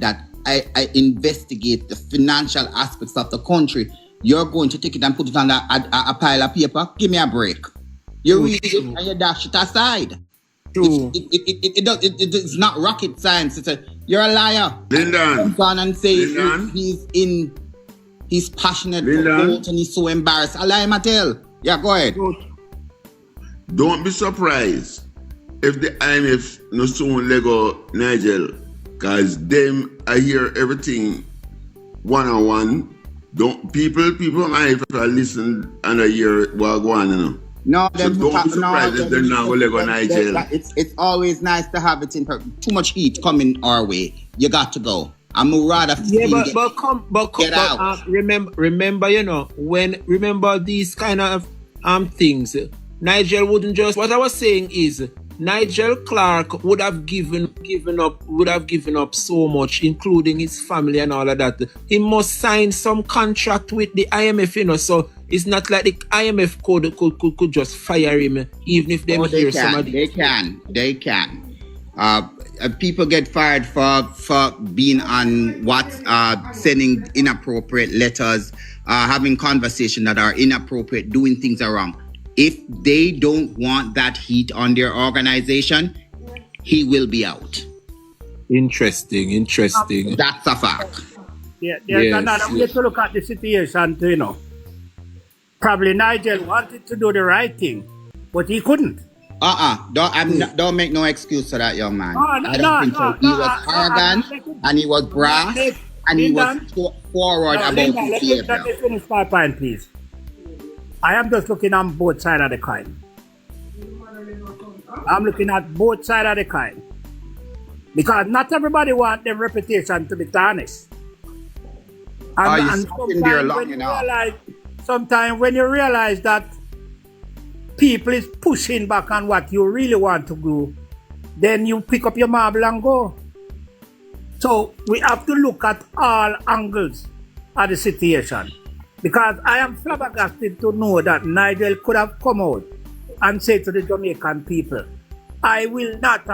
that I investigate the financial aspects of the country, you're going to take it and put it on a pile of paper? Give me a break. You read it and you dash it aside. True. It's not rocket science. You're a liar. Lyndon. Comes on and say Lyndon. he's passionate for vote and he's so embarrassed. I lie, Mattel. Yeah, go ahead. Don't be surprised if the IMF no soon Lego Nigel, cause them I hear everything one-on-one. Don't people might listen and I hear what go on, you know. No, so don't be surprised if they're not going to go Nigel. It's always nice to have it in too much heat coming our way. You got to go. I'm rather get out. Remember, you know, remember these kind of things. Nigel wouldn't just. What I was saying is, Nigel Clark would have given up so much, including his family and all of that. He must sign some contract with the IMF, you know. So it's not like the IMF could just fire him, even if they hear some of They can. People get fired for being on sending inappropriate letters, having conversations that are inappropriate, doing things are wrong. If they don't want that heat on their organization, he will be out. Interesting. That's a fact. Yeah, there's another way to look at the situation, you know. Probably Nigel wanted to do the right thing, but he couldn't. Don't make no excuse for that, young man. I don't think so. He was arrogant and he was brash and he was forward about his behavior. Let me finish my point, please. I am just looking on both sides of the coin. I'm looking at both sides of the coin. Because not everybody wants their reputation to be tarnished. And sometimes when you realize that people is pushing back on what you really want to do, then you pick up your marble and go. So we have to look at all angles of the situation. Because I am flabbergasted to know that Nigel could have come out and said to the Jamaican people, we will not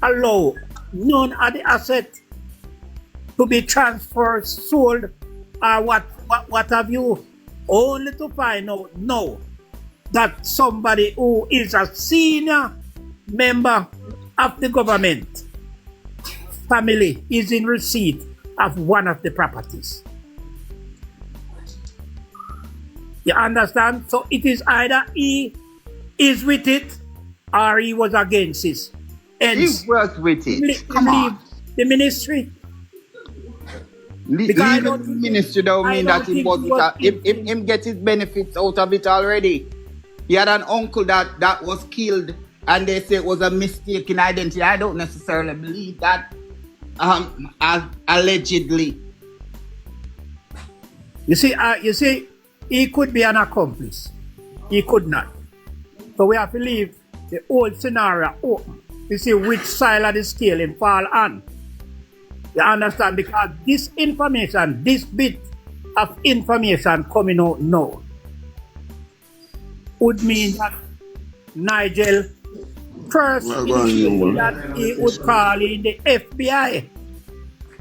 allow none of the assets to be transferred, sold, or what have you, only to find out now that somebody who is a senior member of the government family is in receipt of one of the properties. You understand? So it is either he is with it or he was against it. He was with it. Come on. The ministry. Leave the ministry don't mean that he was him get his benefits out of it already. He had an uncle that was killed and they say it was a mistake in identity. I don't necessarily believe that. Allegedly. You see, he could be an accomplice. He could not. So we have to leave the whole scenario open to see which side of the scale him fall on. You understand? Because this bit of information coming out now would mean that Nigel first that he would call in the FBI.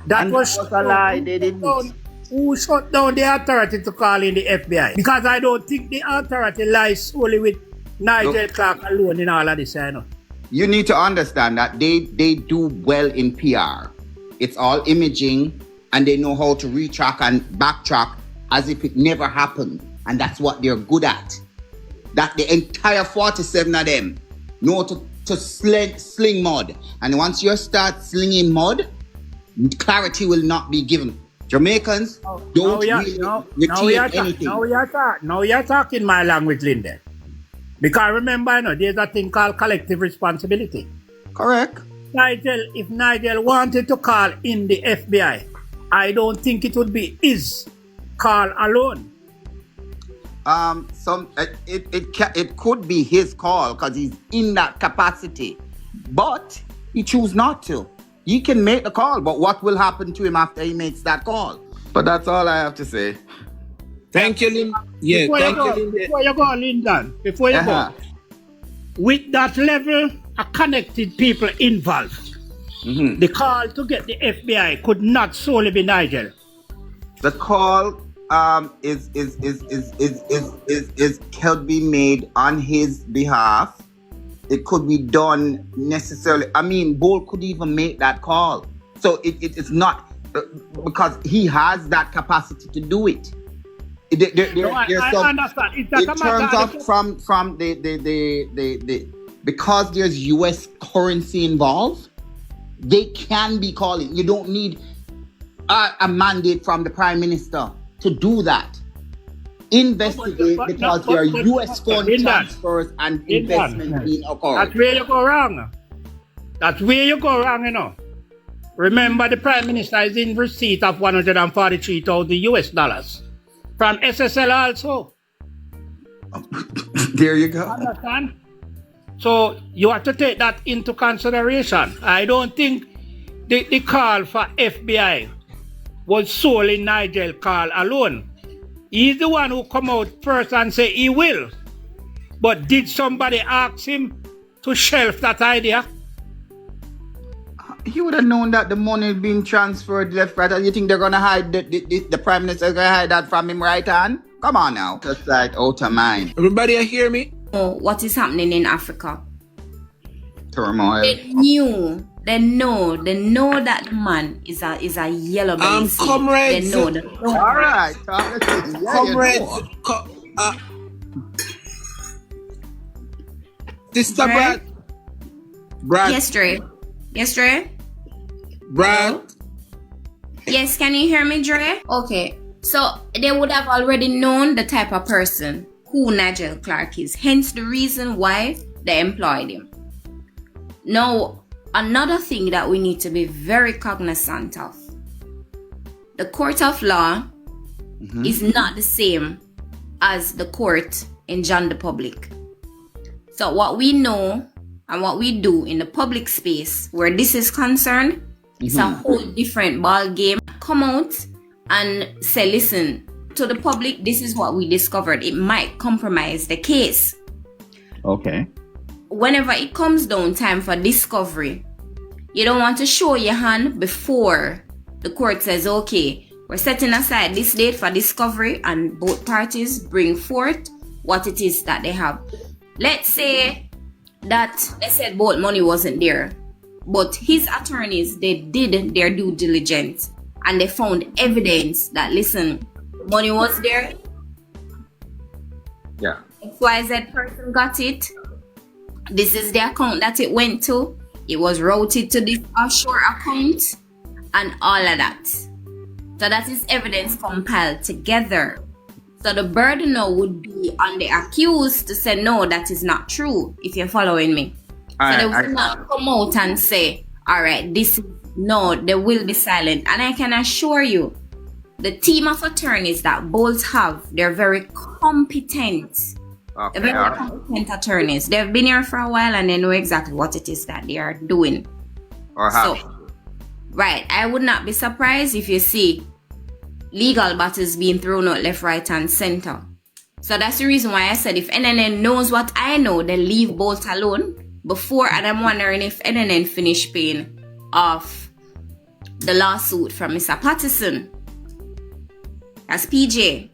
That was a lie. They didn't. Who shut down the authority to call in the FBI? Because I don't think the authority lies solely with Nigel Clark alone in all of this, you know. You need to understand that they do well in PR. It's all imaging and they know how to retrack and backtrack as if it never happened. And that's what they're good at. That the entire 47 of them know to sling mud. And once you start slinging mud, clarity will not be given. Jamaicans don't retain anything. Now you're talking my language, Linda. Because remember, you know, there's a thing called collective responsibility. Correct. If Nigel wanted to call in the FBI, I don't think it would be his call alone. It could be his call because he's in that capacity, but he choose not to. He can make the call, but what will happen to him after he makes that call? But that's all I have to say. Thank you, Lynn. Yeah, Before you go, Lyndon, go, with that level of connected people involved, The call to get the FBI could not solely be Nigel. The call could be made on his behalf. It could be done necessarily. I mean, Bolt could even make that call. So it's not because he has that capacity to do it. I understand. It's not in a terms matter of from the because there's US currency involved, they can be calling. You don't need a mandate from the Prime Minister to do that. Investigate because there are US fund transfers and investment being occurred. That's where you go wrong. That's where you go wrong, you know. Remember, the Prime Minister is in receipt of 143,000 US dollars from SSL also. There you go. Understand? So you have to take that into consideration. I don't think the call for FBI was solely Nigel call alone. He's the one who come out first and say he will. But did somebody ask him to shelf that idea? He would have known that the money is being transferred left, right. And you think they're going to hide the Prime Minister is going to hide that from him right hand? Come on now. Just like out of mind. Everybody hear me? What is happening in Africa? Turmoil. They know that the man is a yellow belly. Comrades. They know that. All right. Comrades. Sister Brad. Brad. Yes, Dre. Yes, Dre? Brad. Yes, can you hear me, Dre? Okay. So they would have already known the type of person who Nigel Clark is. Hence the reason why they employed him. Now, another thing that we need to be very cognizant of. The court of law is not the same as the court in John the Public. So what we know and what we do in the public space where this is concerned, it's a whole different ball game. Come out and say, listen, to the public, this is what we discovered. It might compromise the case. Okay. Whenever it comes down time for discovery, you don't want to show your hand before the court says, okay, we're setting aside this date for discovery, and both parties bring forth what it is that they have. Let's say that they said both money wasn't there, but his attorneys, they did their due diligence and they found evidence that, listen, money was there. Yeah. XYZ person got it. This is the account that it went to. It was routed to this offshore account and all of that. So that is evidence compiled together. So the burden now would be on the accused to say, no, that is not true, if you're following me. So they will not come out and say, all right, no, they will be silent. And I can assure you, the team of attorneys that both have, they're very competent. Okay. They're very competent attorneys. They've been here for a while and they know exactly what it is that they are doing. Or have. So, right, I would not be surprised if you see legal battles being thrown out left, right, and center. So that's the reason why I said if NNN knows what I know, they leave Bolt alone before. And I'm wondering if NNN finished paying off the lawsuit from Mr. Patterson. That's PJ.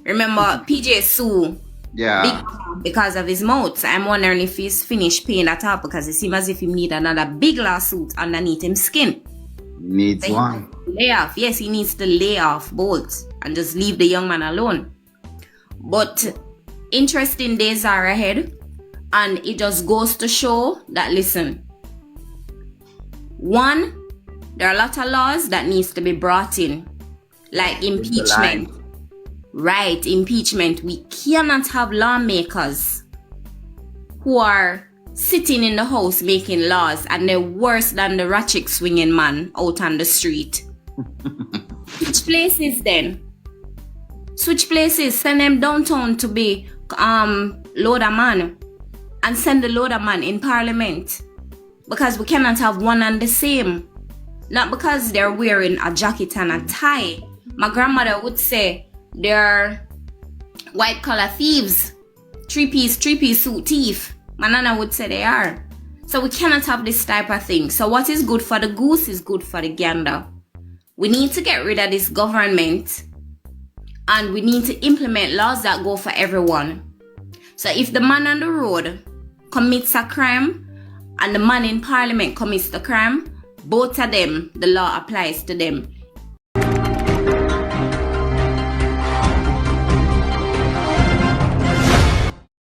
Remember, PJ sued Big because of his mouth. So I'm wondering if he's finished paying that off, because it seems as if he need another big lawsuit underneath his skin. Needs one. Lay off. Yes, he needs to lay off Bolt and just leave the young man alone. But interesting days are ahead, and it just goes to show that, listen, one, there are a lot of laws that needs to be brought in, like impeachment. Right, impeachment. We cannot have lawmakers who are sitting in the house making laws and they're worse than the ratchet swinging man out on the street. Switch places then. Switch places. Send them downtown to be loader man, and send the loader man in parliament, because we cannot have one and the same. Not because they're wearing a jacket and a tie. My grandmother would say they're white collar thieves, three piece suit thief. My nana would say they are. So we cannot have this type of thing. So what is good for the goose is good for the gander. We need to get rid of this government and we need to implement laws that go for everyone. So if the man on the road commits a crime and the man in parliament commits the crime, both of them, the law applies to them.